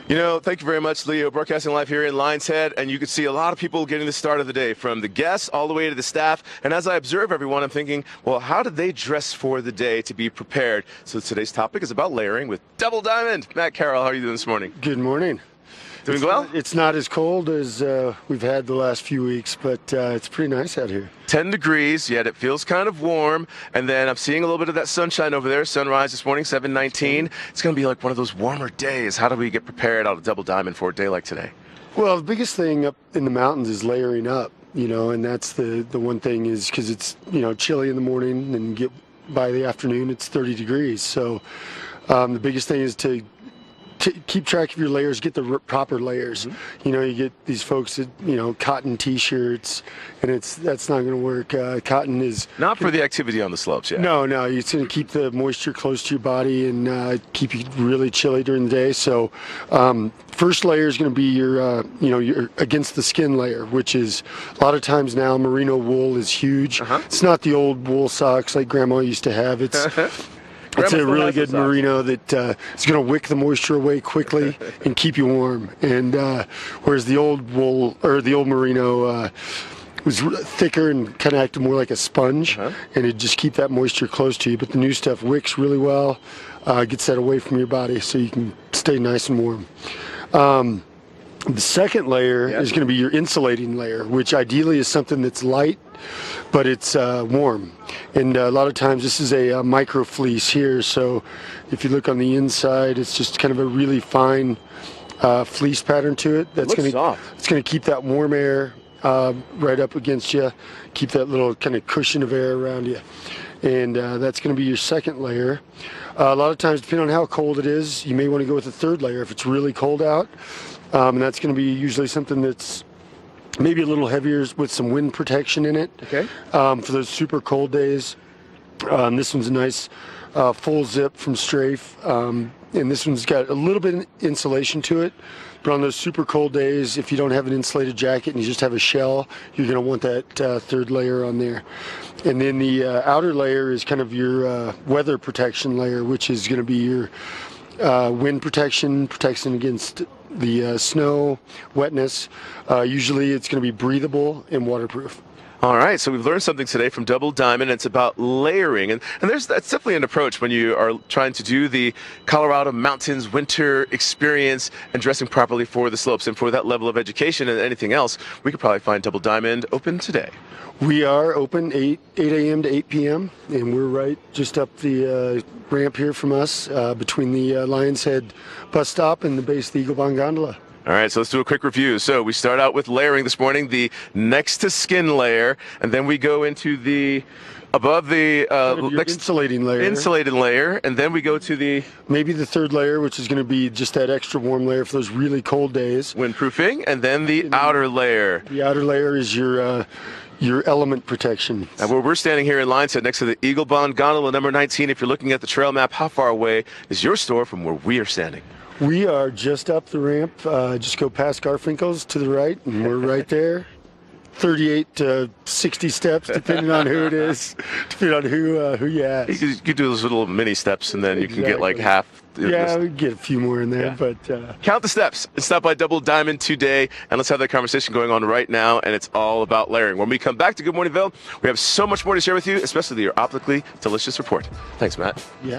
Thank you very much, Leo. Broadcasting live here in Lion's Head, and you can see a lot of people getting the start of the day, from the guests all the way to the staff. And as I observe everyone, I'm thinking, well, how did they dress for the day to be prepared? So today's topic is about layering with Double Diamond. Matt Carroll, how are you doing this morning? Good morning. Doing well? It's not as cold as we've had the last few weeks, but it's pretty nice out here. 10 degrees, yet it feels kind of warm. And then I'm seeing a little bit of that sunshine over there. Sunrise this morning, 7:19. It's going to be like one of those warmer days. How do we get prepared out of Double Diamond for a day like today? Well, the biggest thing up in the mountains is layering up, and that's the one thing is because it's, chilly in the morning and get by the afternoon, it's 30 degrees. So the biggest thing is to keep track of your layers, get the proper layers. Mm-hmm. You get these folks that, cotton t-shirts, and that's not going to work. Cotton is not for the activity on the slopes yet. No, it's going to keep the moisture close to your body and keep you really chilly during the day. So first layer is going to be your against the skin layer, which is a lot of times now merino wool is huge. It's not the old wool socks like grandma used to have. It's a really good merino that is going to wick the moisture away quickly and keep you warm. And whereas the old wool or the old merino was thicker and kind of acted more like a sponge, and it'd just keep that moisture close to you. But the new stuff wicks really well, gets that away from your body so you can stay nice and warm. The second layer is going to be your insulating layer, which ideally is something that's light, but it's warm. And a lot of times this is a micro fleece here, so if you look on the inside, it's just kind of a really fine fleece pattern to it. That's going to keep that warm air right up against you, keep that little kind of cushion of air around you. And that's going to be your second layer. A lot of times, depending on how cold it is, you may want to go with a third layer if it's really cold out. And that's going to be usually something that's maybe a little heavier with some wind protection in it. Okay. For those super cold days. This one's a nice full zip from Strafe. And this one's got a little bit of insulation to it. But on those super cold days, if you don't have an insulated jacket and you just have a shell, you're going to want that third layer on there. And then the outer layer is kind of your weather protection layer, which is going to be your wind protection against the snow, wetness. Usually it's going to be breathable and waterproof. All right, so we've learned something today from Double Diamond. It's about layering, and that's definitely an approach when you are trying to do the Colorado mountains winter experience and dressing properly for the slopes. And for that level of education and anything else, we could probably find Double Diamond open today. We are open 8 a.m. to 8 p.m., and we're right just up the ramp here from us between the Lion's Head bus stop and the base of the Eagle Bond Gondola. All right, so let's do a quick review. So we start out with layering this morning, the next to skin layer, and then we go into the above the next insulated layer, and then we go to maybe the third layer, which is going to be just that extra warm layer for those really cold days. Windproofing, and then the outer layer. The outer layer is your element protection. And where we're standing here in Lion's Head next to the Eagle Bond Gondola number 19, if you're looking at the trail map, how far away is your store from where we are standing? We are just up the ramp. Just go past Garfinkel's to the right, and we're right there. 38 to 60 steps, depending on who it is, depending on who you ask. You could do those little mini steps, and then you can get like half. Yeah, we get a few more in there, but count the steps. And stop by Double Diamond today, and let's have that conversation going on right now. And it's all about layering. When we come back to Good Morning Vail, we have so much more to share with you, especially your optically delicious report. Thanks, Matt. Yeah.